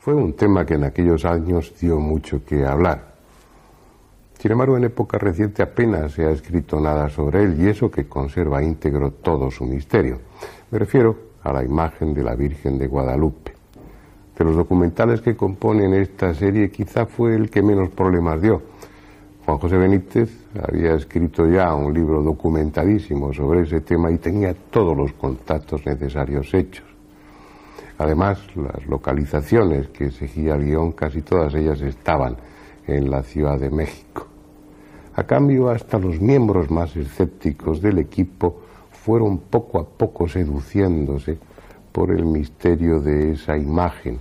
Fue un tema que en aquellos años dio mucho que hablar. Sin embargo, en época reciente apenas se ha escrito nada sobre él, y eso que conserva íntegro todo su misterio. Me refiero a la imagen de la Virgen de Guadalupe. De los documentales que componen esta serie, quizá fue el que menos problemas dio. Juan José Benítez había escrito ya un libro documentadísimo sobre ese tema y tenía todos los contactos necesarios hechos. Además, las localizaciones que seguía el guión, casi todas ellas estaban en la Ciudad de México. A cambio, hasta los miembros más escépticos del equipo fueron poco a poco seduciéndose por el misterio de esa imagen,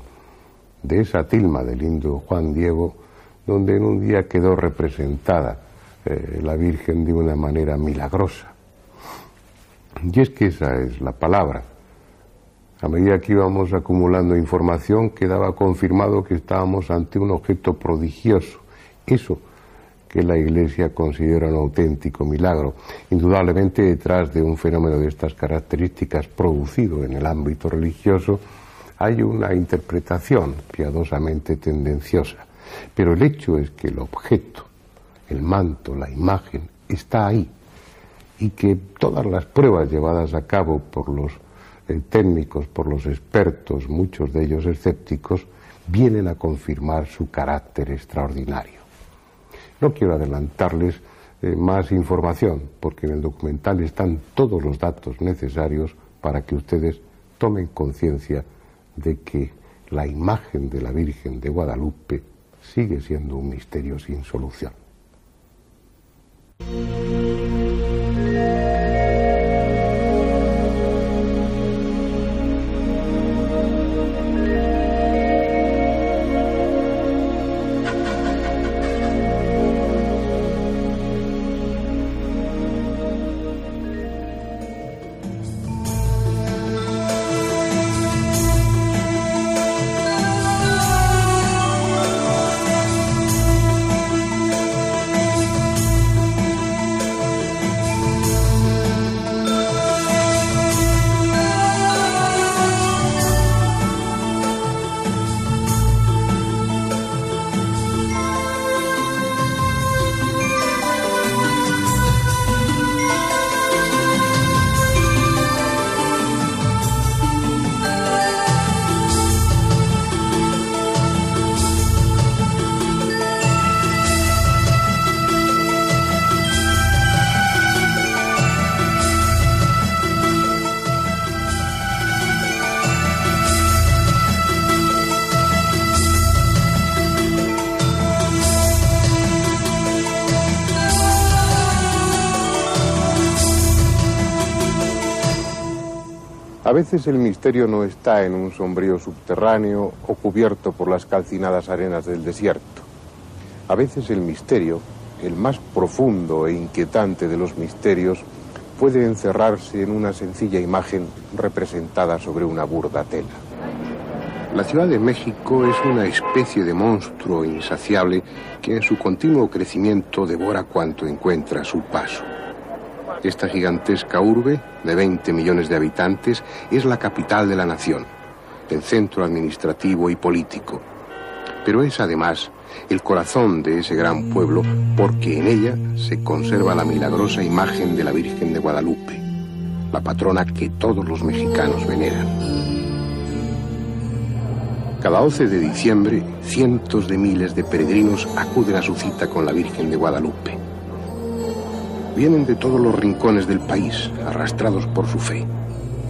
de esa tilma del indio Juan Diego, donde en un día quedó representada la Virgen de una manera milagrosa. Y es que esa es la palabra. A medida que íbamos acumulando información, quedaba confirmado que estábamos ante un objeto prodigioso, eso que la Iglesia considera un auténtico milagro. Indudablemente, detrás de un fenómeno de estas características producido en el ámbito religioso, hay una interpretación piadosamente tendenciosa. Pero el hecho es que el objeto, el manto, la imagen, está ahí, y que todas las pruebas llevadas a cabo por los técnicos, por los expertos, muchos de ellos escépticos, vienen a confirmar su carácter extraordinario. No quiero adelantarles más información, porque en el documental están todos los datos necesarios para que ustedes tomen conciencia de que la imagen de la Virgen de Guadalupe sigue siendo un misterio sin solución. A veces el misterio no está en un sombrío subterráneo o cubierto por las calcinadas arenas del desierto. A veces el misterio, el más profundo e inquietante de los misterios, puede encerrarse en una sencilla imagen representada sobre una burda tela. La Ciudad de México es una especie de monstruo insaciable que en su continuo crecimiento devora cuanto encuentra a su paso. Esta gigantesca urbe, de 20 millones de habitantes, es la capital de la nación, el centro administrativo y político. Pero es además el corazón de ese gran pueblo, porque en ella se conserva la milagrosa imagen de la Virgen de Guadalupe, la patrona que todos los mexicanos veneran. Cada 11 de diciembre, cientos de miles de peregrinos acuden a su cita con la Virgen de Guadalupe. Vienen de todos los rincones del país, arrastrados por su fe,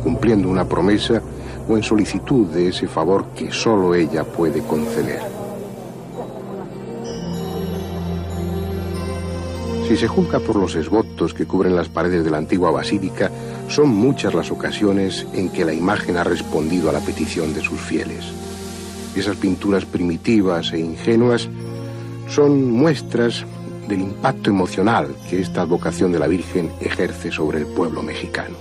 cumpliendo una promesa o en solicitud de ese favor que solo ella puede conceder. Si se juzga por los esbotos que cubren las paredes de la antigua basílica, son muchas las ocasiones en que la imagen ha respondido a la petición de sus fieles. Esas pinturas primitivas e ingenuas son muestras del impacto emocional que esta advocación de la Virgen ejerce sobre el pueblo mexicano.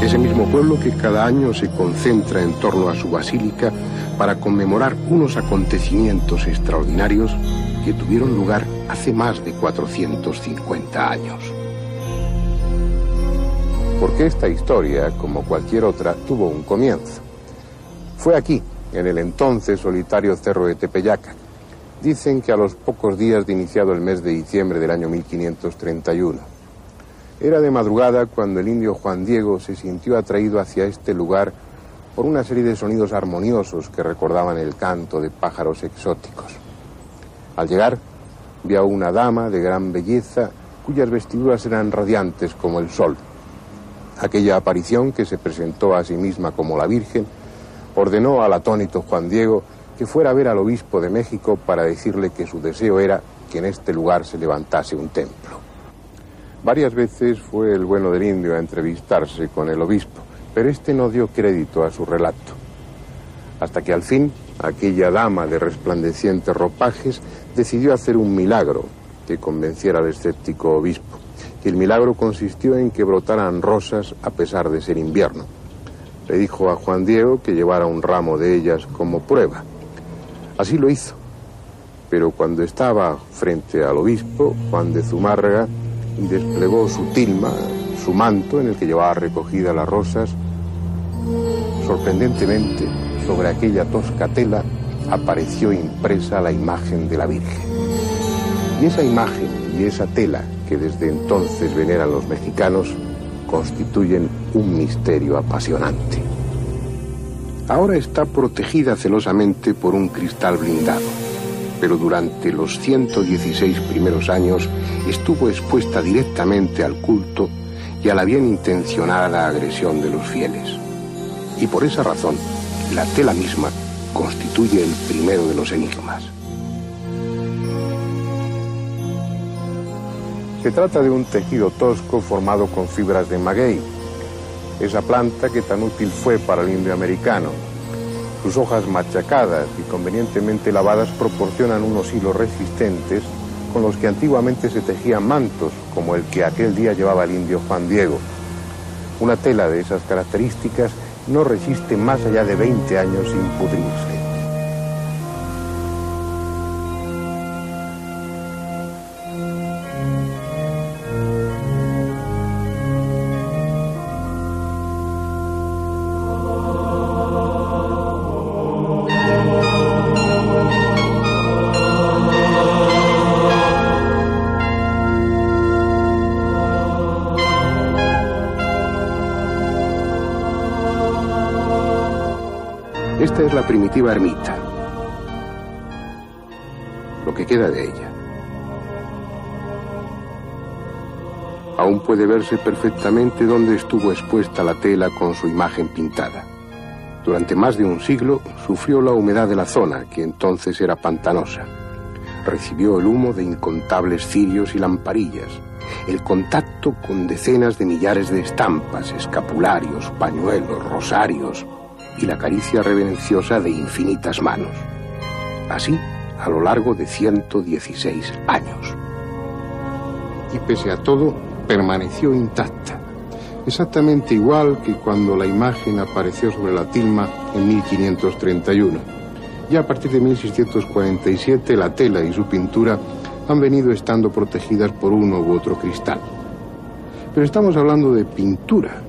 ese mismo pueblo que cada año se concentra en torno a su basílica para conmemorar unos acontecimientos extraordinarios que tuvieron lugar hace más de 450 años. Porque esta historia, como cualquier otra, tuvo un comienzo. Fue aquí, en el entonces solitario cerro de Tepeyaca. Dicen que a los pocos días de iniciado el mes de diciembre del año 1531. Era de madrugada cuando el indio Juan Diego se sintió atraído hacia este lugar por una serie de sonidos armoniosos que recordaban el canto de pájaros exóticos. Al llegar, vio a una dama de gran belleza cuyas vestiduras eran radiantes como el sol. Aquella aparición, que se presentó a sí misma como la Virgen, ordenó al atónito Juan Diego que fuera a ver al obispo de México para decirle que su deseo era que en este lugar se levantase un templo. Varias veces fue el bueno del indio a entrevistarse con el obispo, pero este no dio crédito a su relato. Hasta que al fin, aquella dama de resplandecientes ropajes decidió hacer un milagro que convenciera al escéptico obispo. Y el milagro consistió en que brotaran rosas a pesar de ser invierno. Le dijo a Juan Diego que llevara un ramo de ellas como prueba. Así lo hizo. Pero cuando estaba frente al obispo, Juan de Zumárraga desplegó su tilma, su manto en el que llevaba recogidas las rosas. Sorprendentemente, sobre aquella tosca tela apareció impresa la imagen de la Virgen. Y esa imagen y esa tela, que desde entonces veneran los mexicanos, constituyen un misterio apasionante. Ahora está protegida celosamente por un cristal blindado, pero durante los 116 primeros años estuvo expuesta directamente al culto y a la bien intencionada agresión de los fieles. Y por esa razón, la tela misma constituye el primero de los enigmas. Se trata de un tejido tosco formado con fibras de maguey, esa planta que tan útil fue para el indio americano. Sus hojas machacadas y convenientemente lavadas proporcionan unos hilos resistentes con los que antiguamente se tejían mantos, como el que aquel día llevaba el indio Juan Diego. Una tela de esas características no resiste más allá de 20 años sin pudrirse. Esta es la primitiva ermita, lo que queda de ella. Aún puede verse perfectamente dónde estuvo expuesta la tela con su imagen pintada. Durante más de un siglo sufrió la humedad de la zona, que entonces era pantanosa. Recibió el humo de incontables cirios y lamparillas, el contacto con decenas de millares de estampas, escapularios, pañuelos, rosarios, y la caricia reverenciosa de infinitas manos. Así, a lo largo de 116 años. Y pese a todo, permaneció intacta, exactamente igual que cuando la imagen apareció sobre la tilma en 1531. Ya a partir de 1647, la tela y su pintura han venido estando protegidas por uno u otro cristal. Pero estamos hablando de pintura.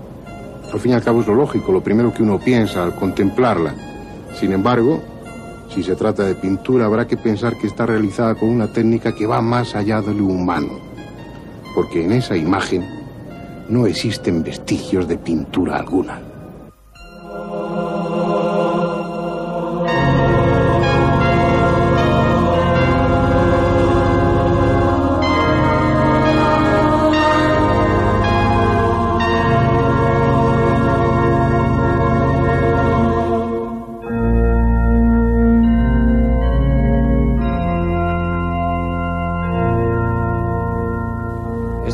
Al fin y al cabo es lo lógico, lo primero que uno piensa al contemplarla. Sin embargo, si se trata de pintura, habrá que pensar que está realizada con una técnica que va más allá de lo humano. Porque en esa imagen no existen vestigios de pintura alguna.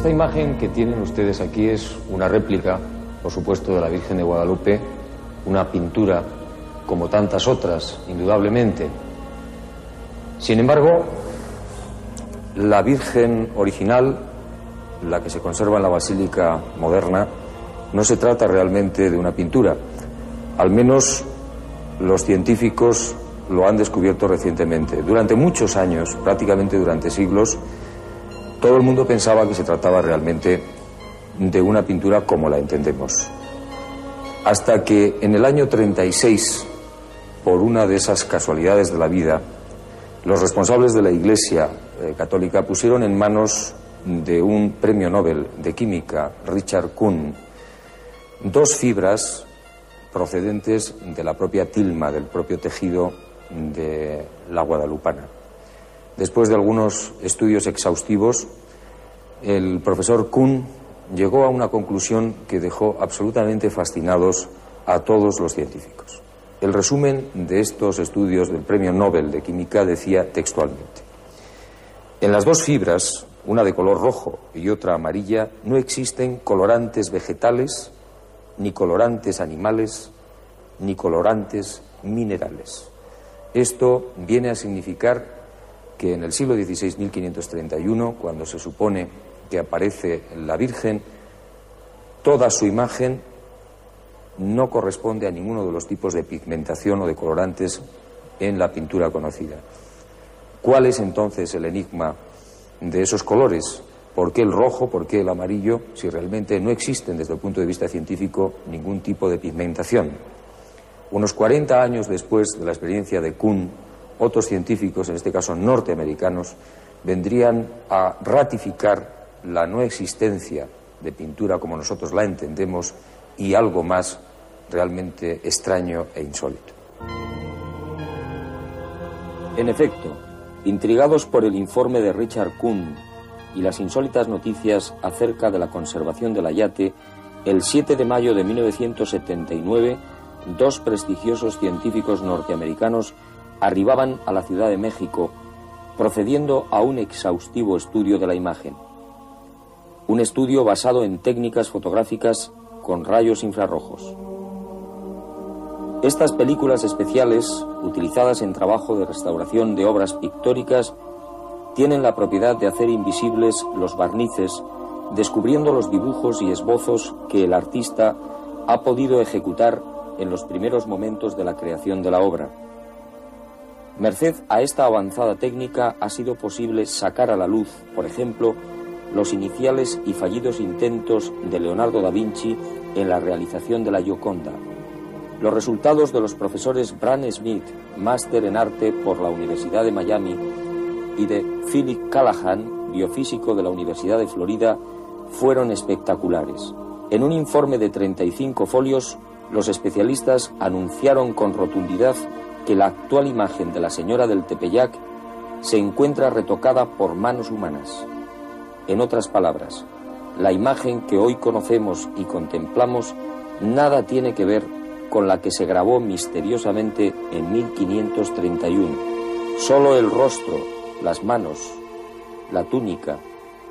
Esta imagen que tienen ustedes aquí es una réplica, por supuesto, de la Virgen de Guadalupe, una pintura como tantas otras, indudablemente. Sin embargo, la Virgen original, la que se conserva en la Basílica moderna, no se trata realmente de una pintura. Al menos los científicos lo han descubierto recientemente. Durante muchos años, prácticamente durante siglos, todo el mundo pensaba que se trataba realmente de una pintura como la entendemos. Hasta que en el año 36, por una de esas casualidades de la vida, los responsables de la Iglesia católica pusieron en manos de un premio Nobel de Química, Richard Kuhn, dos fibras procedentes de la propia tilma, del propio tejido de la guadalupana. Después de algunos estudios exhaustivos, el profesor Kuhn llegó a una conclusión que dejó absolutamente fascinados a todos los científicos. El resumen de estos estudios del Premio Nobel de Química decía textualmente: en las dos fibras, una de color rojo y otra amarilla, no existen colorantes vegetales, ni colorantes animales, ni colorantes minerales. Esto viene a significar que en el siglo XVI, 1531, cuando se supone que aparece la Virgen, toda su imagen no corresponde a ninguno de los tipos de pigmentación o de colorantes en la pintura conocida. ¿Cuál es entonces el enigma de esos colores? ¿Por qué el rojo? ¿Por qué el amarillo? Si realmente no existen desde el punto de vista científico ningún tipo de pigmentación. Unos 40 años después de la experiencia de Kuhn, otros científicos, en este caso norteamericanos, vendrían a ratificar la no existencia de pintura como nosotros la entendemos y algo más realmente extraño e insólito. En efecto, intrigados por el informe de Richard Kuhn y las insólitas noticias acerca de la conservación del ayate, el 7 de mayo de 1979, dos prestigiosos científicos norteamericanos arribaban a la Ciudad de México, procediendo a un exhaustivo estudio de la imagen. Un estudio basado en técnicas fotográficas con rayos infrarrojos. Estas películas especiales, utilizadas en trabajo de restauración de obras pictóricas, tienen la propiedad de hacer invisibles los barnices, descubriendo los dibujos y esbozos que el artista ha podido ejecutar en los primeros momentos de la creación de la obra. Merced a esta avanzada técnica ha sido posible sacar a la luz, por ejemplo, los iniciales y fallidos intentos de Leonardo da Vinci en la realización de la Gioconda. Los resultados de los profesores Bran Smith, máster en arte por la Universidad de Miami, y de Philip Callahan, biofísico de la Universidad de Florida, fueron espectaculares. En un informe de 35 folios, los especialistas anunciaron con rotundidad que la actual imagen de la Señora del Tepeyac se encuentra retocada por manos humanas. En otras palabras, la imagen que hoy conocemos y contemplamos nada tiene que ver con la que se grabó misteriosamente en 1531. Solo el rostro, las manos, la túnica,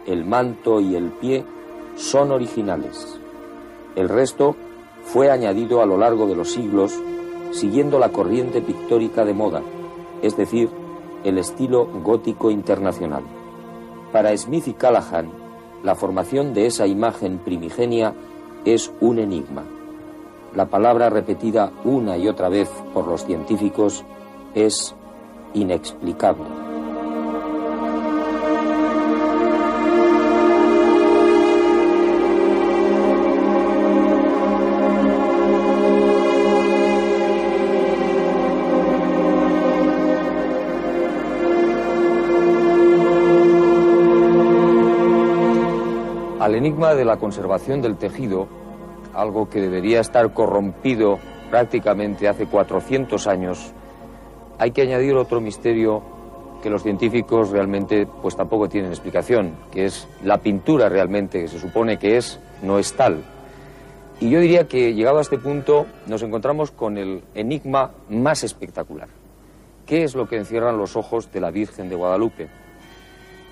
el manto y el pie son originales. El resto fue añadido a lo largo de los siglos siguiendo la corriente pictórica de moda, es decir, el estilo gótico internacional. Para Smith y Callahan, la formación de esa imagen primigenia es un enigma. La palabra repetida una y otra vez por los científicos es inexplicable. Al enigma de la conservación del tejido, algo que debería estar corrompido prácticamente hace 400 años, hay que añadir otro misterio que los científicos realmente pues tampoco tienen explicación, que es la pintura realmente, que se supone que no es tal. Y yo diría que llegado a este punto nos encontramos con el enigma más espectacular. ¿Qué es lo que encierran los ojos de la Virgen de Guadalupe?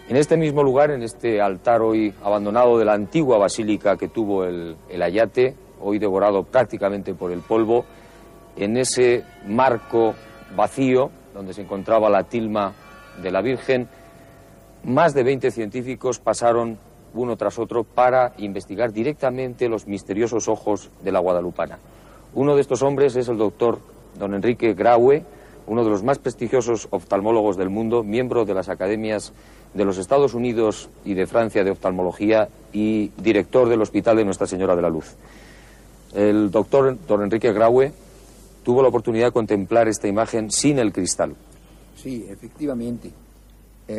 En este mismo lugar, en este altar hoy abandonado de la antigua basílica que tuvo el ayate, hoy devorado prácticamente por el polvo, en ese marco vacío donde se encontraba la tilma de la Virgen, más de 20 científicos pasaron uno tras otro para investigar directamente los misteriosos ojos de la guadalupana. Uno de estos hombres es el doctor don Enrique Graue, uno de los más prestigiosos oftalmólogos del mundo, miembro de las academias de los Estados Unidos y de Francia de oftalmología y director del Hospital de Nuestra Señora de la Luz. El doctor don Enrique Graue tuvo la oportunidad de contemplar esta imagen sin el cristal. Sí, efectivamente.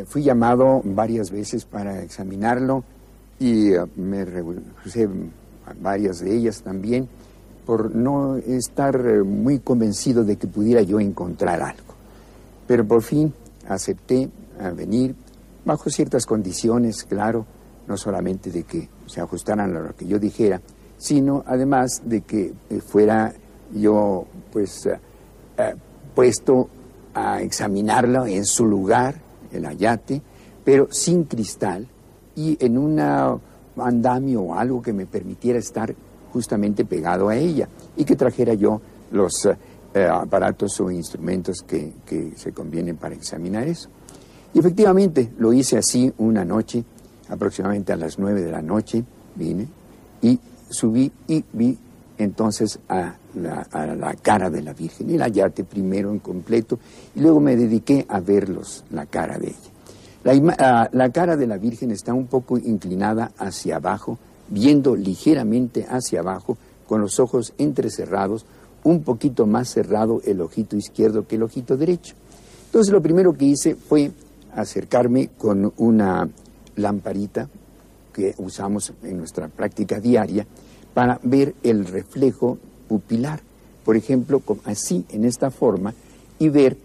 Fui llamado varias veces para examinarlo y me rehusé varias de ellas también por no estar muy convencido de que pudiera yo encontrar algo. Pero por fin acepté venir bajo ciertas condiciones, claro, no solamente de que se ajustaran a lo que yo dijera, sino además de que fuera yo pues puesto a examinarlo en su lugar, el ayate, pero sin cristal y en un andamio o algo que me permitiera estar justamente pegado a ella y que trajera yo los aparatos o instrumentos que se convienen para examinar eso. Y efectivamente lo hice así una noche, aproximadamente a las 9 de la noche, vine y subí y vi entonces a la cara de la Virgen, el ayate primero en completo, y luego me dediqué a ver la cara de ella. La cara de la Virgen está un poco inclinada hacia abajo, viendo ligeramente hacia abajo, con los ojos entrecerrados, un poquito más cerrado el ojito izquierdo que el ojito derecho. Entonces lo primero que hice fue acercarme con una lamparita que usamos en nuestra práctica diaria para ver el reflejo pupilar, por ejemplo, así, en esta forma, y ver,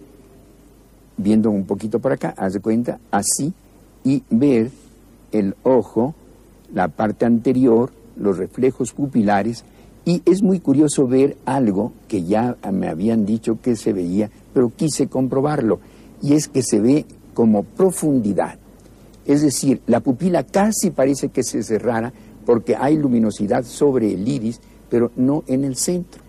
viendo un poquito para acá, haz de cuenta, así, y ver el ojo, la parte anterior, los reflejos pupilares, y es muy curioso ver algo que ya me habían dicho que se veía, pero quise comprobarlo, y es que se ve como profundidad. Es decir, la pupila casi parece que se cerrara porque hay luminosidad sobre el iris, pero no en el centro.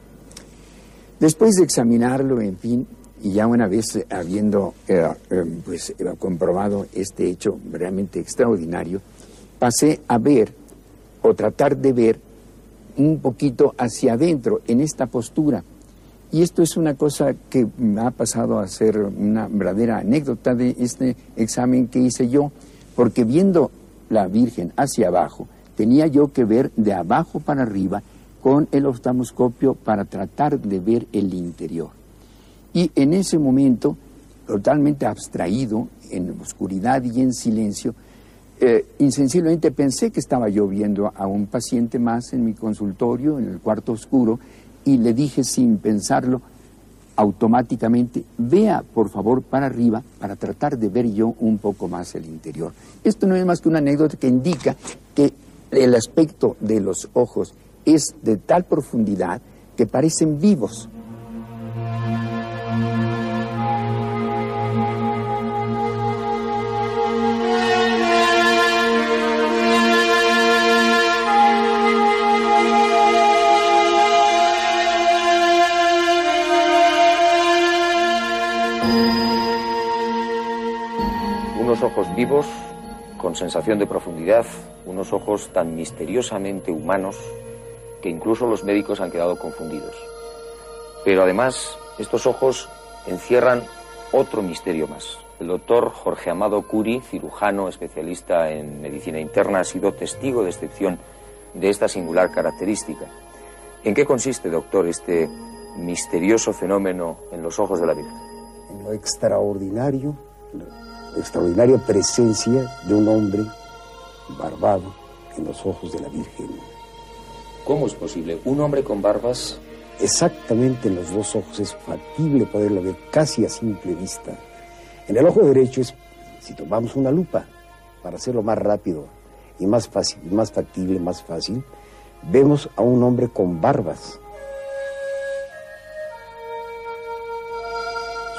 Después de examinarlo, en fin, y ya una vez habiendo comprobado este hecho realmente extraordinario, pasé a ver, o tratar de ver, un poquito hacia adentro, en esta postura. Y esto es una cosa que me ha pasado a ser una verdadera anécdota de este examen que hice yo, porque viendo la Virgen hacia abajo, tenía yo que ver de abajo para arriba con el oftalmoscopio para tratar de ver el interior. Y en ese momento, totalmente abstraído, en oscuridad y en silencio, insensiblemente pensé que estaba yo viendo a un paciente más en mi consultorio, en el cuarto oscuro, y le dije sin pensarlo, automáticamente, vea por favor para arriba para tratar de ver yo un poco más el interior. Esto no es más que una anécdota que indica que el aspecto de los ojos es de tal profundidad que parecen vivos. Unos ojos vivos, con sensación de profundidad, unos ojos tan misteriosamente humanos que incluso los médicos han quedado confundidos. Pero además, estos ojos encierran otro misterio más. El doctor Jorge Amado Curi, cirujano especialista en medicina interna, ha sido testigo de excepción de esta singular característica. ¿En qué consiste, doctor, este misterioso fenómeno en los ojos de la Virgen? En lo extraordinario, la extraordinaria presencia de un hombre barbado en los ojos de la Virgen. ¿Cómo es posible? ¿Un hombre con barbas? Exactamente en los dos ojos es factible poderlo ver casi a simple vista. En el ojo derecho es, si tomamos una lupa, para hacerlo más rápido y más fácil, más factible, más fácil, vemos a un hombre con barbas.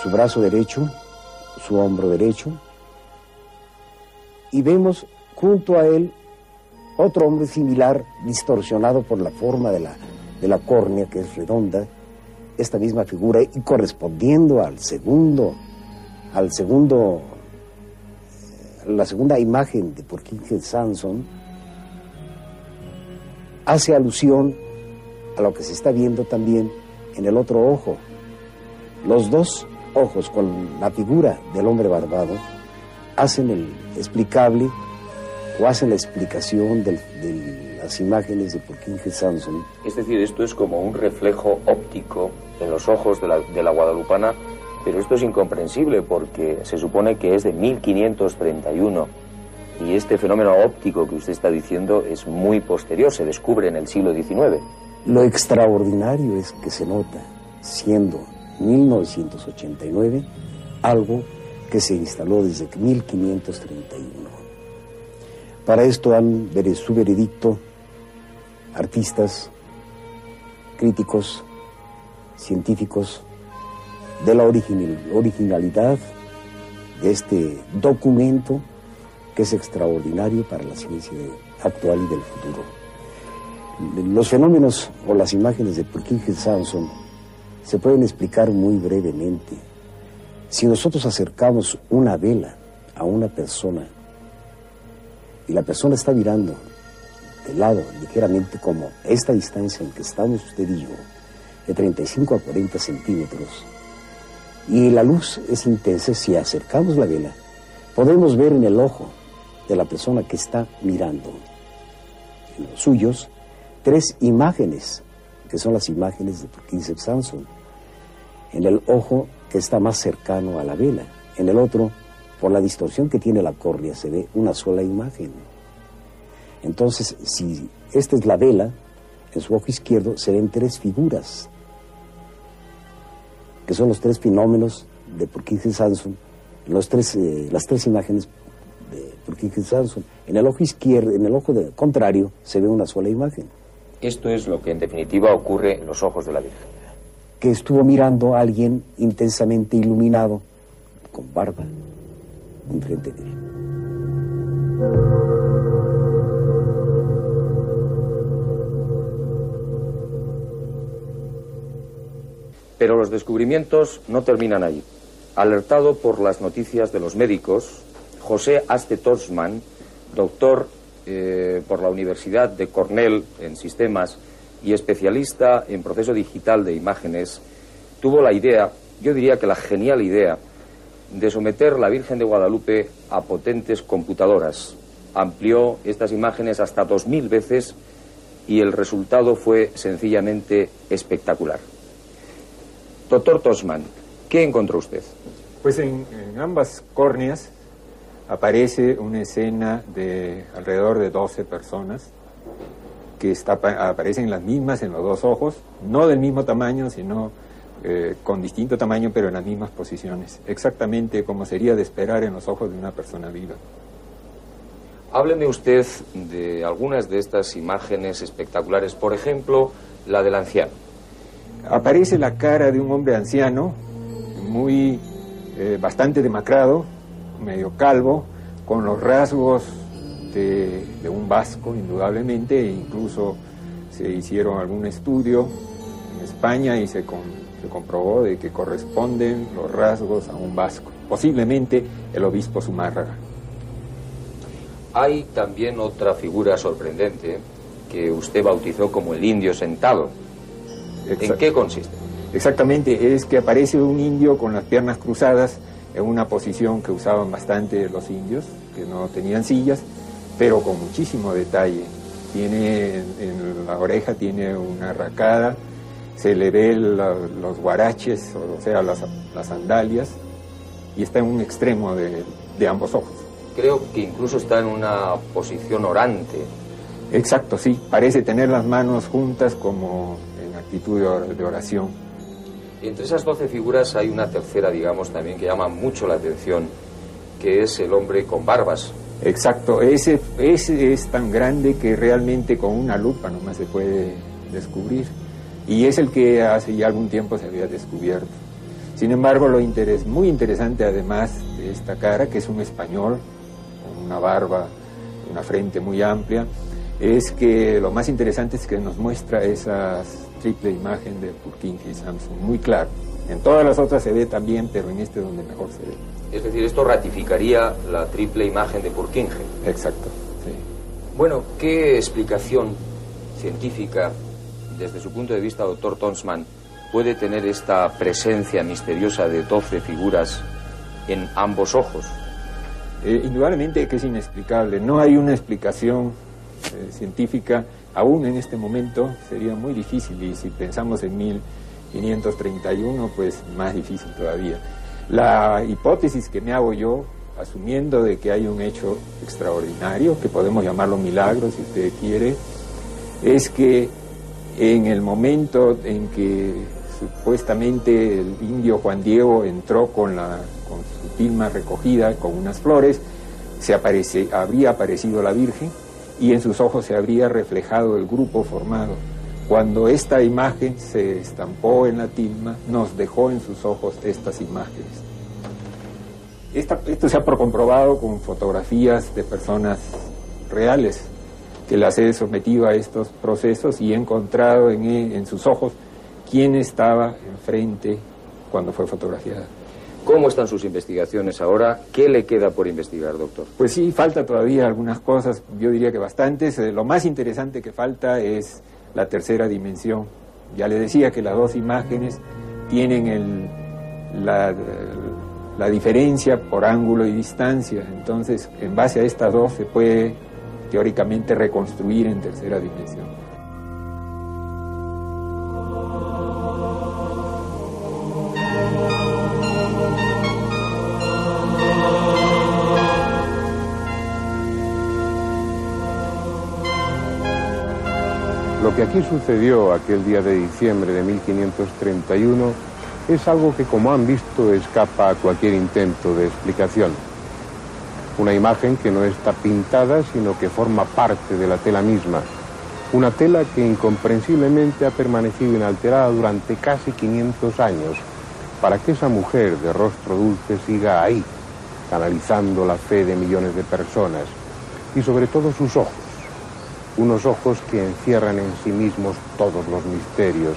Su brazo derecho, su hombro derecho, y vemos junto a él otro hombre similar, distorsionado por la forma de la córnea, que es redonda, esta misma figura, y correspondiendo la segunda imagen de Purkinje Sanson, hace alusión a lo que se está viendo también en el otro ojo. Los dos ojos con la figura del hombre barbado hacen el explicable o hacen la explicación de las imágenes de Purkinje Sanson. Es decir, esto es como un reflejo óptico en los ojos de la guadalupana, pero esto es incomprensible porque se supone que es de 1531 y este fenómeno óptico que usted está diciendo es muy posterior, se descubre en el siglo XIX. Lo extraordinario es que se nota, siendo 1989, algo que se instaló desde 1531. Para esto dan su veredicto artistas, críticos, científicos, de la originalidad de este documento que es extraordinario para la ciencia actual y del futuro. Los fenómenos o las imágenes de Purkinje Sanson se pueden explicar muy brevemente. Si nosotros acercamos una vela a una persona y la persona está mirando de lado, ligeramente como esta distancia en que estamos usted y yo, de 35 a 40 centímetros, y la luz es intensa, si acercamos la vela, podemos ver en el ojo de la persona que está mirando, en los suyos, 3 imágenes, que son las imágenes de Purkinje Sanson. En el ojo que está más cercano a la vela, en el otro, por la distorsión que tiene la córnea, se ve una sola imagen. Entonces, si esta es la vela, en su ojo izquierdo se ven 3 figuras, que son los 3 fenómenos de Purkinje Sanson, las 3 imágenes de Purkinje Sanson. En el ojo izquierdo, en el ojo contrario, se ve una sola imagen. Esto es lo que en definitiva ocurre en los ojos de la Virgen. Que estuvo mirando a alguien intensamente iluminado, con barba, enfrente de él. Pero los descubrimientos no terminan allí. Alertado por las noticias de los médicos, José Aste Torsman, doctor por la Universidad de Cornell en sistemas y especialista en proceso digital de imágenes, tuvo la idea, yo diría que la genial idea, de someter la Virgen de Guadalupe a potentes computadoras. Amplió estas imágenes hasta 2000 veces y el resultado fue sencillamente espectacular. Doctor Torsman, ¿qué encontró usted? Pues en ambas córneas aparece una escena de alrededor de 12 personas que aparecen las mismas en los 2 ojos, no del mismo tamaño, sino con distinto tamaño, pero en las mismas posiciones, exactamente como sería de esperar en los ojos de una persona viva. Hábleme usted de algunas de estas imágenes espectaculares, por ejemplo, la del anciano. Aparece la cara de un hombre anciano, bastante demacrado, medio calvo, con los rasgos de un vasco, indudablemente, e incluso se hicieron algún estudio en España y se comprobó de que corresponden los rasgos a un vasco, posiblemente el obispo Zumárraga. Hay también otra figura sorprendente que usted bautizó como el indio sentado. ¿En qué consiste? Exactamente, es que aparece un indio con las piernas cruzadas en una posición que usaban bastante los indios, que no tenían sillas, pero con muchísimo detalle. En la oreja tiene una arracada, se le ve los guaraches, o sea, las sandalias, y está en un extremo de ambos ojos. Creo que incluso está en una posición orante. Exacto, sí, parece tener las manos juntas como en actitud de oración. Y entre esas 12 figuras hay una tercera, digamos, también que llama mucho la atención, que es el hombre con barbas. Exacto, ese es tan grande que realmente con una lupa nomás se puede descubrir. Y es el que hace ya algún tiempo se había descubierto. Sin embargo, muy interesante además de esta cara, que es un español, con una barba, una frente muy amplia, es que lo más interesante es que nos muestra esa triple imagen de Purkinje Sanson, muy claro. En todas las otras se ve también, pero en este es donde mejor se ve. Es decir, esto ratificaría la triple imagen de Purkinje. Exacto, sí. Bueno, ¿qué explicación científica, desde su punto de vista, doctor Tonsman, puede tener esta presencia misteriosa de 12 figuras en ambos ojos? Indudablemente que es inexplicable. No hay una explicación científica, aún en este momento sería muy difícil, y si pensamos en 1531, pues más difícil todavía. La hipótesis que me hago yo, asumiendo de que hay un hecho extraordinario, que podemos llamarlo milagro si usted quiere, es que en el momento en que supuestamente el indio Juan Diego entró con su tilma recogida, con unas flores, habría aparecido la Virgen y en sus ojos se habría reflejado el grupo formado. Cuando esta imagen se estampó en la tilma, nos dejó en sus ojos estas imágenes. Esto se ha comprobado con fotografías de personas reales, que las he sometido a estos procesos y he encontrado en sus ojos quién estaba enfrente cuando fue fotografiada. ¿Cómo están sus investigaciones ahora? ¿Qué le queda por investigar, doctor? Pues sí, falta todavía algunas cosas, yo diría que bastantes. Lo más interesante que falta es la tercera dimensión. Ya le decía que las dos imágenes tienen la diferencia por ángulo y distancia, entonces en base a estas dos se puede teóricamente reconstruir en tercera dimensión. Lo que aquí sucedió aquel día de diciembre de 1531 es algo que, como han visto, escapa a cualquier intento de explicación. Una imagen que no está pintada, sino que forma parte de la tela misma. Una tela que incomprensiblemente ha permanecido inalterada durante casi 500 años, para que esa mujer de rostro dulce siga ahí, canalizando la fe de millones de personas, y sobre todo sus ojos. Unos ojos que encierran en sí mismos todos los misterios.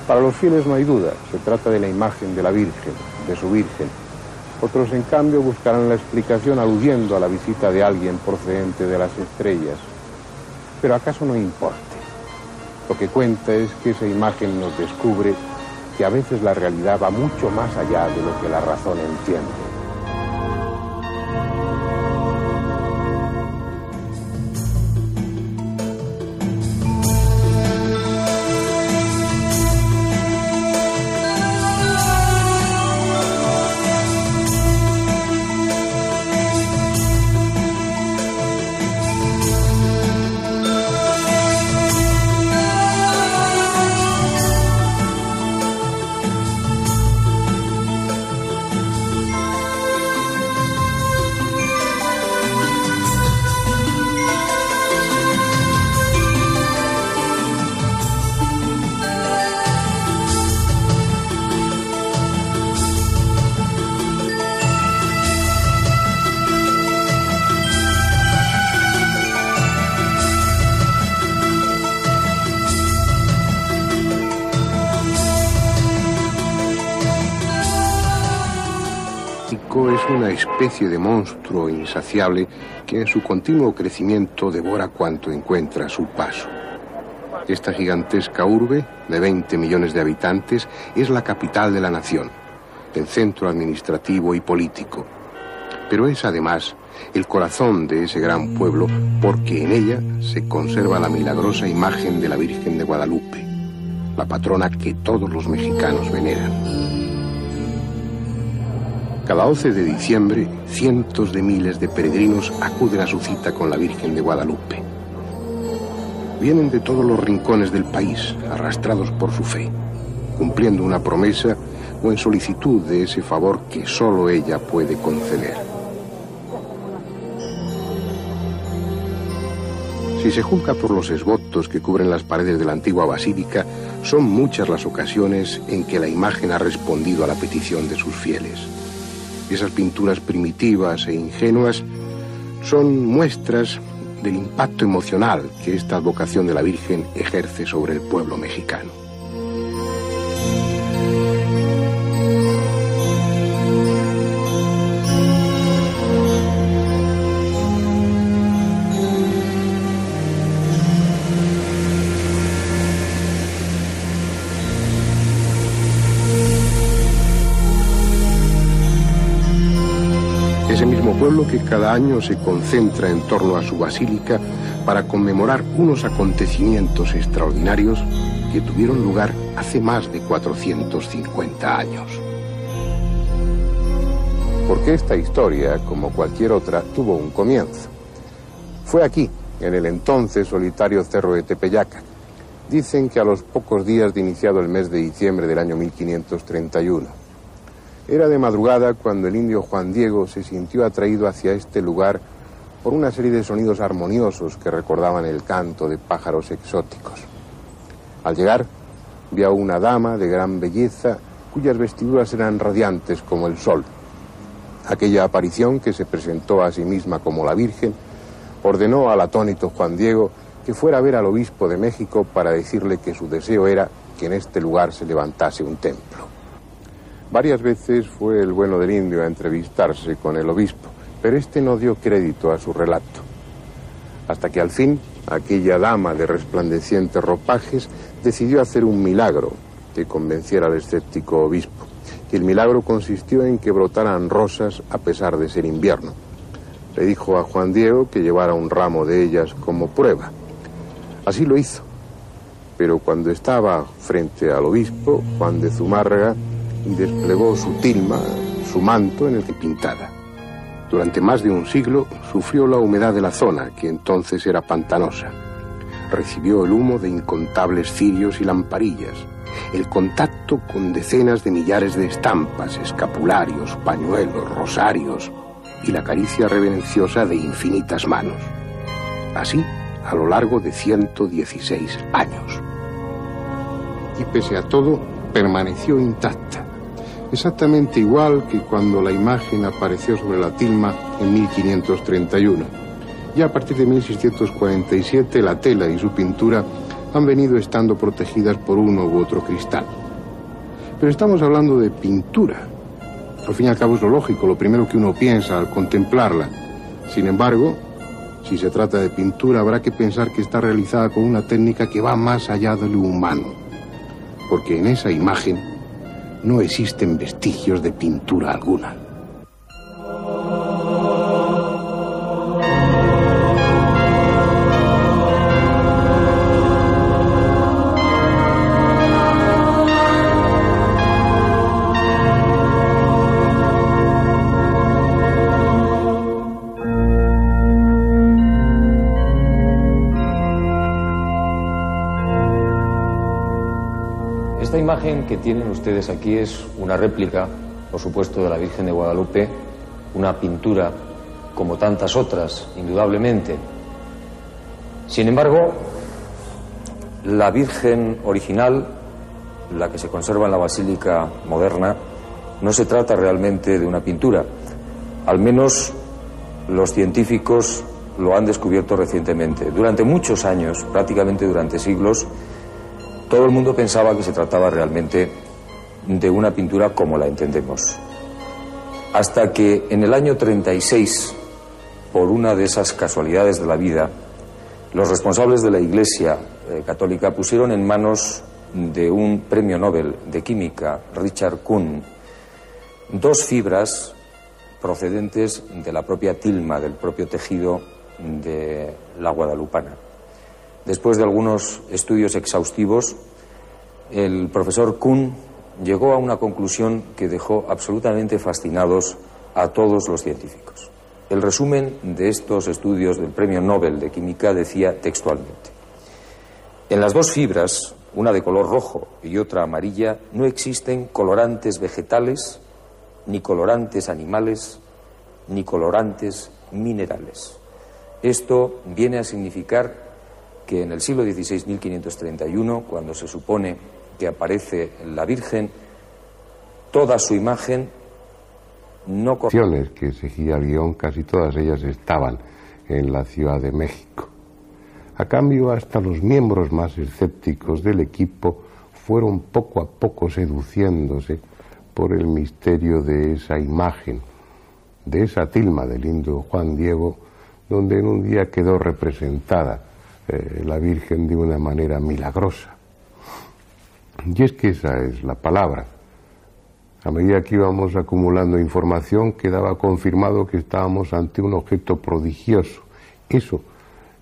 Para los fieles no hay duda, se trata de la imagen de la Virgen, de su Virgen. Otros, en cambio, buscarán la explicación aludiendo a la visita de alguien procedente de las estrellas. Pero ¿acaso no importe? Lo que cuenta es que esa imagen nos descubre que a veces la realidad va mucho más allá de lo que la razón entiende. Es una especie de monstruo insaciable que en su continuo crecimiento devora cuanto encuentra a su paso. Esta gigantesca urbe, de 20 millones de habitantes, es la capital de la nación, el centro administrativo y político. Pero es además el corazón de ese gran pueblo, porque en ella se conserva la milagrosa imagen de la Virgen de Guadalupe, la patrona que todos los mexicanos veneran. Cada 11 de diciembre, cientos de miles de peregrinos acuden a su cita con la Virgen de Guadalupe. Vienen de todos los rincones del país, arrastrados por su fe, cumpliendo una promesa o en solicitud de ese favor que solo ella puede conceder. Si se juzga por los esvotos que cubren las paredes de la antigua basílica, son muchas las ocasiones en que la imagen ha respondido a la petición de sus fieles. Esas pinturas primitivas e ingenuas son muestras del impacto emocional que esta advocación de la Virgen ejerce sobre el pueblo mexicano. mismo pueblo que cada año se concentra en torno a su basílica para conmemorar unos acontecimientos extraordinarios que tuvieron lugar hace más de 450 años. Porque esta historia, como cualquier otra, tuvo un comienzo. Fue aquí, en el entonces solitario cerro de Tepeyaca. Dicen que a los pocos días de iniciado el mes de diciembre del año 1531. Era de madrugada cuando el indio Juan Diego se sintió atraído hacia este lugar por una serie de sonidos armoniosos que recordaban el canto de pájaros exóticos. Al llegar, vio a una dama de gran belleza cuyas vestiduras eran radiantes como el sol. Aquella aparición, que se presentó a sí misma como la Virgen, ordenó al atónito Juan Diego que fuera a ver al obispo de México para decirle que su deseo era que en este lugar se levantase un templo. Varias veces fue el bueno del indio a entrevistarse con el obispo, pero este no dio crédito a su relato. Hasta que al fin, aquella dama de resplandecientes ropajes decidió hacer un milagro que convenciera al escéptico obispo. Y el milagro consistió en que brotaran rosas a pesar de ser invierno. Le dijo a Juan Diego que llevara un ramo de ellas como prueba. Así lo hizo. Pero cuando estaba frente al obispo, Juan de Zumárraga desplegó su tilma, su manto en el que pintara. Durante más de un siglo sufrió la humedad de la zona, que entonces era pantanosa. Recibió el humo de incontables cirios y lamparillas, el contacto con decenas de millares de estampas, escapularios, pañuelos, rosarios y la caricia reverenciosa de infinitas manos. Así, a lo largo de 116 años. Y pese a todo, permaneció intacta. Exactamente igual que cuando la imagen apareció sobre la tilma en 1531. Ya a partir de 1647 la tela y su pintura han venido estando protegidas por uno u otro cristal. Pero estamos hablando de pintura. Al fin y al cabo es lo lógico, lo primero que uno piensa al contemplarla. Sin embargo, si se trata de pintura, habrá que pensar que está realizada con una técnica que va más allá de lo humano. Porque en esa imagen no existen vestigios de pintura alguna. Esta imagen que tienen ustedes aquí es una réplica, por supuesto, de la Virgen de Guadalupe, una pintura como tantas otras, indudablemente. Sin embargo, la Virgen original, la que se conserva en la Basílica moderna, no se trata realmente de una pintura. Al menos los científicos lo han descubierto recientemente. Durante muchos años, prácticamente durante siglos, todo el mundo pensaba que se trataba realmente de una pintura como la entendemos. Hasta que en el año 36, por una de esas casualidades de la vida, los responsables de la Iglesia católica pusieron en manos de un premio Nobel de Química, Richard Kuhn, dos fibras procedentes de la propia tilma, del propio tejido de la guadalupana. Después de algunos estudios exhaustivos, el profesor Kuhn llegó a una conclusión que dejó absolutamente fascinados a todos los científicos. El resumen de estos estudios del Premio Nobel de Química decía textualmente: en las dos fibras, una de color rojo y otra amarilla, no existen colorantes vegetales, ni colorantes animales, ni colorantes minerales. Esto viene a significar que en el siglo XVI, 1531, cuando se supone que aparece la Virgen, toda su imagen no... Que seguía el guión, casi todas ellas estaban en la Ciudad de México. A cambio, hasta los miembros más escépticos del equipo fueron poco a poco seduciéndose por el misterio de esa imagen, de esa tilma del indio Juan Diego, donde en un día quedó representada la Virgen de una manera milagrosa. Y es que esa es la palabra. A medida que íbamos acumulando información, quedaba confirmado que estábamos ante un objeto prodigioso, eso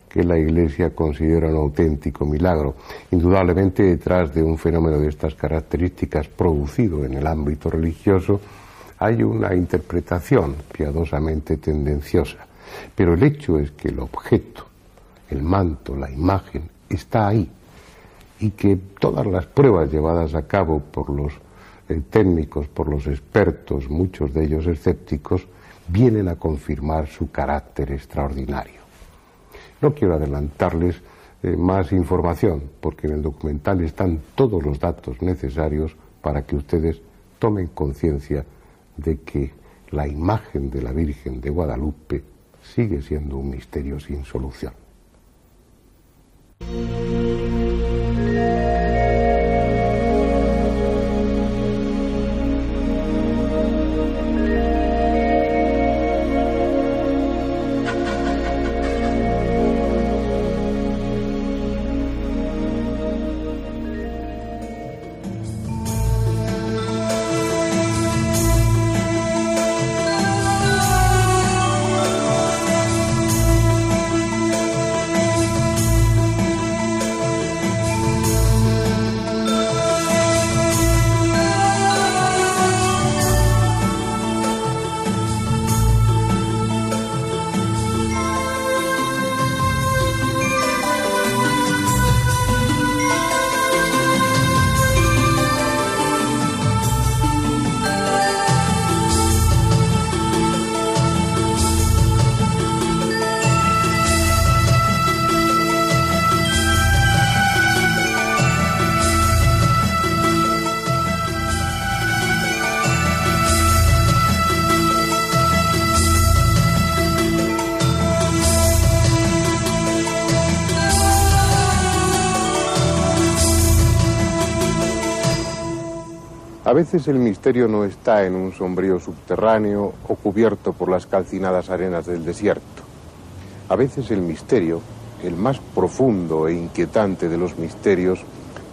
que la Iglesia considera un auténtico milagro. Indudablemente, detrás de un fenómeno de estas características producido en el ámbito religioso, hay una interpretación piadosamente tendenciosa. Pero el hecho es que el objeto, el manto, la imagen, está ahí, y que todas las pruebas llevadas a cabo por los técnicos, por los expertos, muchos de ellos escépticos, vienen a confirmar su carácter extraordinario. No quiero adelantarles más información, porque en el documental están todos los datos necesarios para que ustedes tomen conciencia de que la imagen de la Virgen de Guadalupe sigue siendo un misterio sin solución. A veces el misterio no está en un sombrío subterráneo o cubierto por las calcinadas arenas del desierto. A veces el misterio, el más profundo e inquietante de los misterios,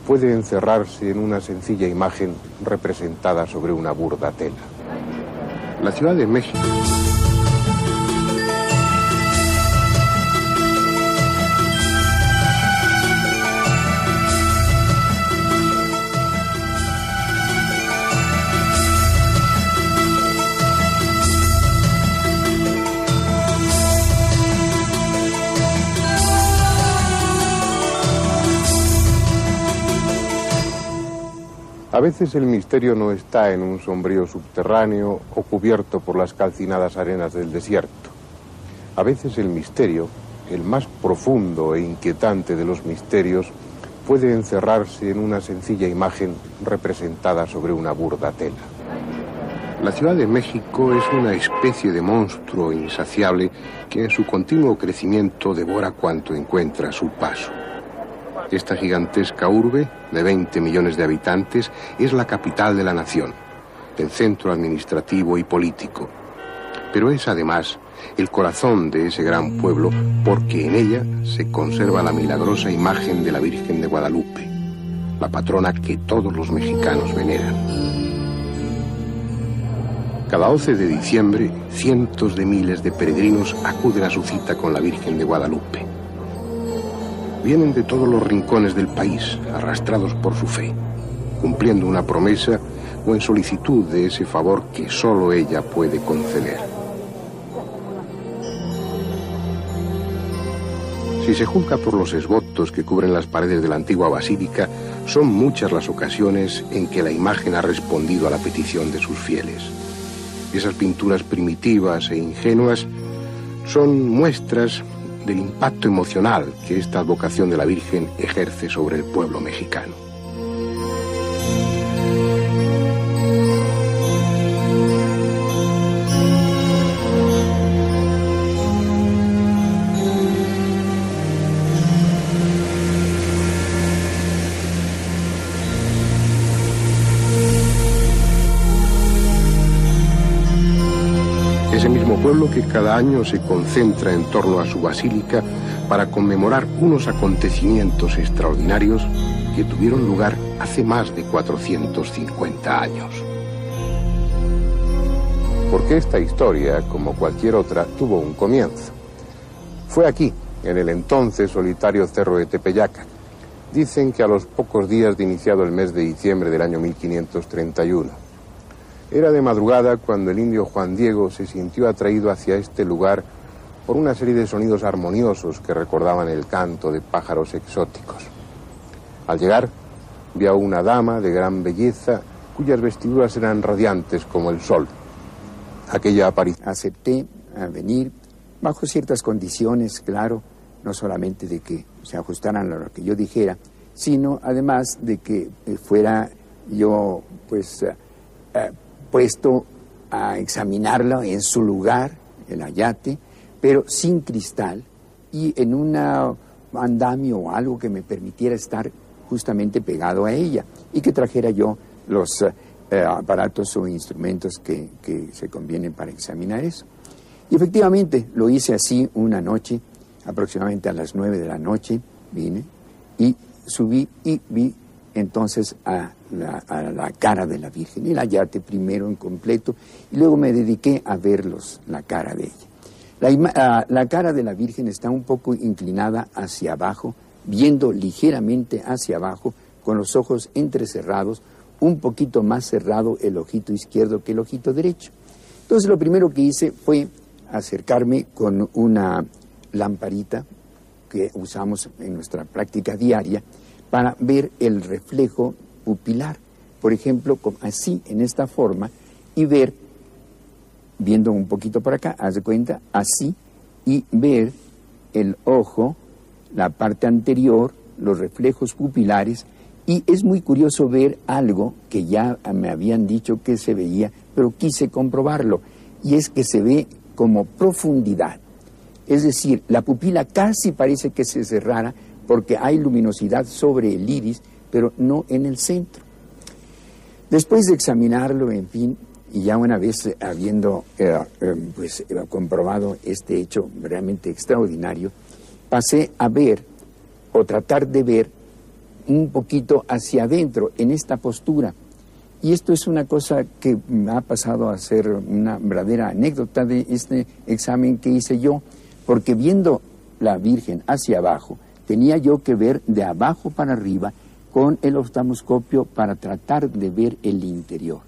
puede encerrarse en una sencilla imagen representada sobre una burda tela. La Ciudad de México. A veces el misterio no está en un sombrío subterráneo o cubierto por las calcinadas arenas del desierto. A veces el misterio, el más profundo e inquietante de los misterios, puede encerrarse en una sencilla imagen representada sobre una burda tela. La Ciudad de México es una especie de monstruo insaciable que en su continuo crecimiento devora cuanto encuentra a su paso. Esta gigantesca urbe, de 20 millones de habitantes, es la capital de la nación, el centro administrativo y político. Pero es además el corazón de ese gran pueblo porque en ella se conserva la milagrosa imagen de la Virgen de Guadalupe, la patrona que todos los mexicanos veneran. Cada 11 de diciembre, cientos de miles de peregrinos acuden a su cita con la Virgen de Guadalupe. Vienen de todos los rincones del país, arrastrados por su fe, cumpliendo una promesa o en solicitud de ese favor que solo ella puede conceder. Si se juzga por los esbotos que cubren las paredes de la antigua basílica, son muchas las ocasiones en que la imagen ha respondido a la petición de sus fieles. Esas pinturas primitivas e ingenuas son muestras del impacto emocional que esta advocación de la Virgen ejerce sobre el pueblo mexicano. Ese mismo pueblo que cada año se concentra en torno a su basílica para conmemorar unos acontecimientos extraordinarios que tuvieron lugar hace más de 450 años. Porque esta historia, como cualquier otra, tuvo un comienzo. Fue aquí, en el entonces solitario cerro de Tepeyaca. Dicen que a los pocos días de iniciado el mes de diciembre del año 1531. Era de madrugada cuando el indio Juan Diego se sintió atraído hacia este lugar por una serie de sonidos armoniosos que recordaban el canto de pájaros exóticos. Al llegar, vio a una dama de gran belleza cuyas vestiduras eran radiantes como el sol. Aquella aparición. Acepté a venir bajo ciertas condiciones, claro, no solamente de que se ajustaran a lo que yo dijera, sino además de que fuera yo pues puesto a examinarlo en su lugar, el ayate, pero sin cristal y en un andamio o algo que me permitiera estar justamente pegado a ella y que trajera yo los aparatos o instrumentos que se convienen para examinar eso. Y efectivamente lo hice así una noche, aproximadamente a las 9 de la noche, vine y subí y vi entonces a la cara de la Virgen, el ayate primero en completo, y luego me dediqué a ver la cara de ella. La cara de la Virgen está un poco inclinada hacia abajo, viendo ligeramente hacia abajo, con los ojos entrecerrados, un poquito más cerrado el ojito izquierdo que el ojito derecho. Entonces lo primero que hice fue acercarme con una lamparita que usamos en nuestra práctica diaria para ver el reflejo pupilar, por ejemplo, así, en esta forma, y ver, viendo un poquito por acá, haz de cuenta, así, y ver el ojo, la parte anterior, los reflejos pupilares, y es muy curioso ver algo que ya me habían dicho que se veía, pero quise comprobarlo, y es que se ve como profundidad. Es decir, la pupila casi parece que se cerrara porque hay luminosidad sobre el iris, pero no en el centro. Después de examinarlo, en fin, y ya una vez habiendo comprobado este hecho realmente extraordinario, pasé a ver, o tratar de ver, un poquito hacia adentro, en esta postura. Y esto es una cosa que me ha pasado a ser una verdadera anécdota de este examen que hice yo, porque viendo la Virgen hacia abajo, tenía yo que ver de abajo para arriba con el oftalmoscopio para tratar de ver el interior.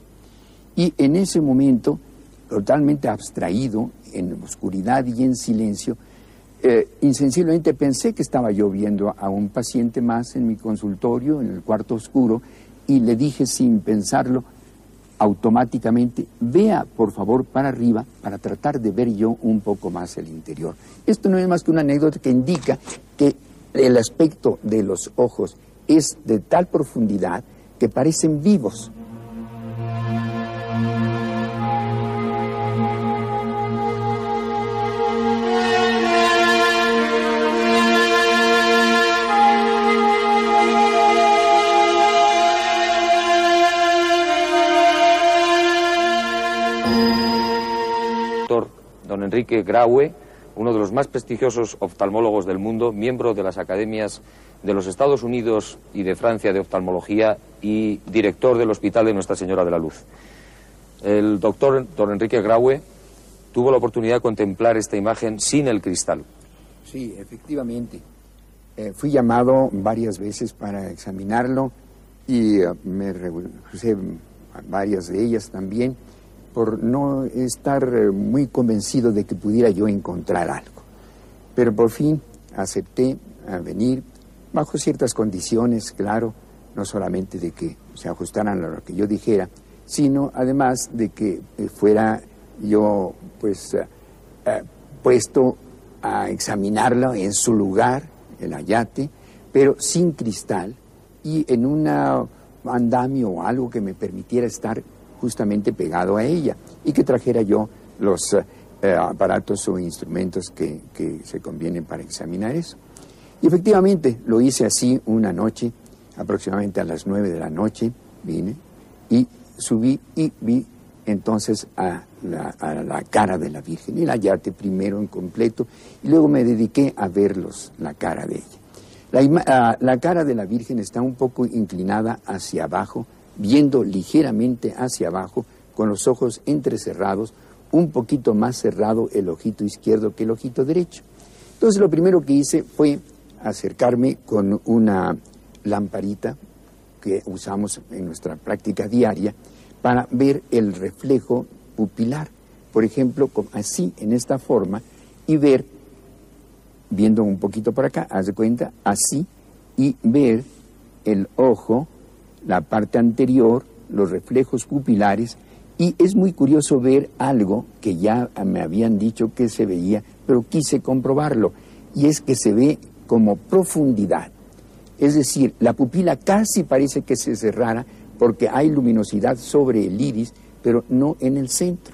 Y en ese momento, totalmente abstraído, en oscuridad y en silencio, insensiblemente pensé que estaba yo viendo a un paciente más en mi consultorio, en el cuarto oscuro, y le dije sin pensarlo, automáticamente, vea por favor para arriba para tratar de ver yo un poco más el interior. Esto no es más que una anécdota que indica que el aspecto de los ojos es de tal profundidad que parecen vivos. Don Enrique Graue, uno de los más prestigiosos oftalmólogos del mundo, miembro de las academias de los Estados Unidos y de Francia de oftalmología y director del Hospital de Nuestra Señora de la Luz. El doctor don Enrique Graue tuvo la oportunidad de contemplar esta imagen sin el cristal. Sí, efectivamente. Fui llamado varias veces para examinarlo y me rehusé varias de ellas también, por no estar muy convencido de que pudiera yo encontrar algo. Pero por fin acepté a venir bajo ciertas condiciones, claro, no solamente de que se ajustaran a lo que yo dijera, sino además de que fuera yo pues puesto a examinarlo en su lugar, el ayate, pero sin cristal y en un andamio o algo que me permitiera estar justamente pegado a ella y que trajera yo los aparatos o instrumentos que se convienen para examinar eso. Y efectivamente lo hice así una noche, aproximadamente a las 9 de la noche, vine y subí y vi entonces a la cara de la Virgen, el ayate primero en completo, y luego me dediqué a ver la cara de ella. La cara de la Virgen está un poco inclinada hacia abajo, viendo ligeramente hacia abajo, con los ojos entrecerrados, un poquito más cerrado el ojito izquierdo que el ojito derecho. Entonces lo primero que hice fue acercarme con una lamparita que usamos en nuestra práctica diaria para ver el reflejo pupilar, por ejemplo, así, en esta forma, y ver, viendo un poquito por acá, haz de cuenta, así, y ver el ojo, la parte anterior, los reflejos pupilares, y es muy curioso ver algo que ya me habían dicho que se veía, pero quise comprobarlo, y es que se ve como profundidad. Es decir, la pupila casi parece que se cerrara porque hay luminosidad sobre el iris, pero no en el centro.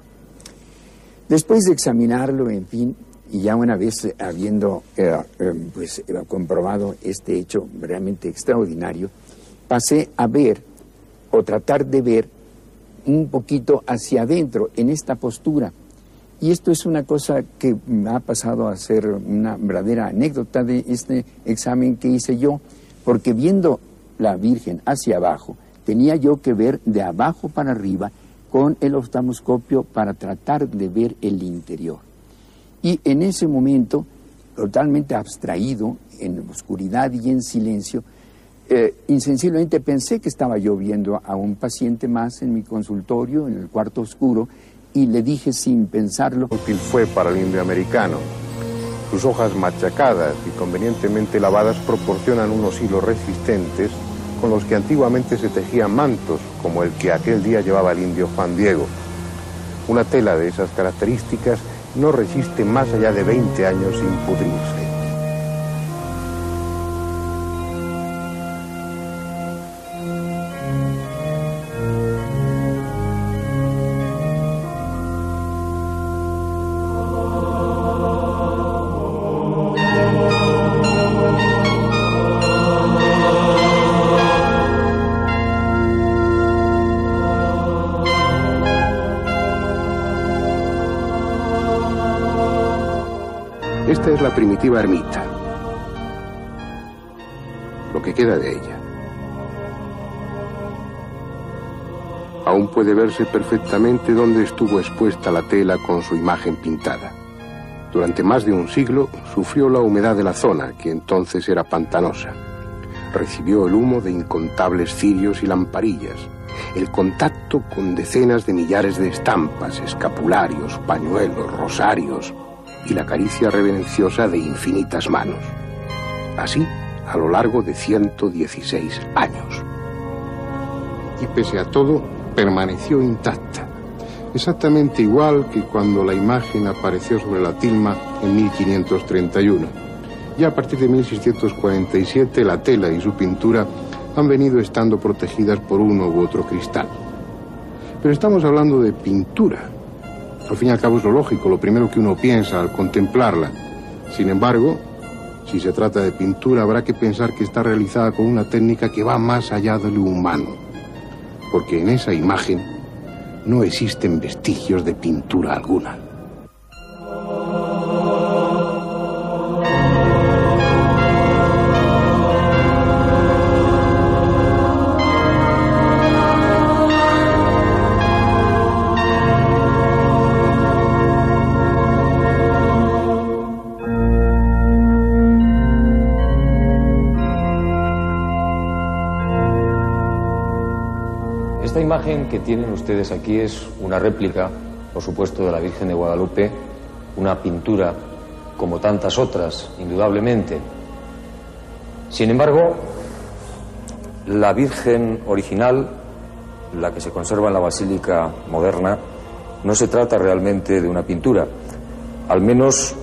Después de examinarlo, en fin, y ya una vez habiendo comprobado este hecho realmente extraordinario, pasé a ver, o tratar de ver, un poquito hacia adentro, en esta postura. Y esto es una cosa que me ha pasado a ser una verdadera anécdota de este examen que hice yo, porque viendo la Virgen hacia abajo, tenía yo que ver de abajo para arriba con el oftalmoscopio para tratar de ver el interior. Y en ese momento, totalmente abstraído, en oscuridad y en silencio, insensiblemente pensé que estaba yo viendo a un paciente más en mi consultorio, en el cuarto oscuro, y le dije sin pensarlo: Útil fue para el indio americano. Sus hojas machacadas y convenientemente lavadas proporcionan unos hilos resistentes con los que antiguamente se tejían mantos, como el que aquel día llevaba el indio Juan Diego. Una tela de esas características no resiste más allá de 20 años sin pudrirse. Esta es la primitiva ermita, lo que queda de ella. Aún puede verse perfectamente dónde estuvo expuesta la tela con su imagen pintada. Durante más de un siglo sufrió la humedad de la zona, que entonces era pantanosa. Recibió el humo de incontables cirios y lamparillas, el contacto con decenas de millares de estampas, escapularios, pañuelos, rosarios, y la caricia reverenciosa de infinitas manos. Así, a lo largo de 116 años. Y pese a todo, permaneció intacta, exactamente igual que cuando la imagen apareció sobre la tilma en 1531. Ya a partir de 1647, la tela y su pintura han venido estando protegidas por uno u otro cristal. Pero estamos hablando de pintura. Al fin y al cabo es lo lógico, lo primero que uno piensa al contemplarla. Sin embargo, si se trata de pintura, habrá que pensar que está realizada con una técnica que va más allá de lo humano. Porque en esa imagen no existen vestigios de pintura alguna. Esta imagen que tienen ustedes aquí es una réplica, por supuesto, de la Virgen de Guadalupe, una pintura como tantas otras, indudablemente. Sin embargo, la Virgen original, la que se conserva en la Basílica moderna, no se trata realmente de una pintura. Al menos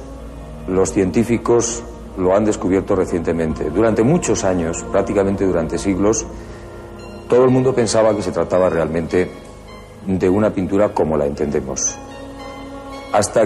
los científicos lo han descubierto recientemente. Durante muchos años, prácticamente durante siglos, todo el mundo pensaba que se trataba realmente de una pintura como la entendemos. Hasta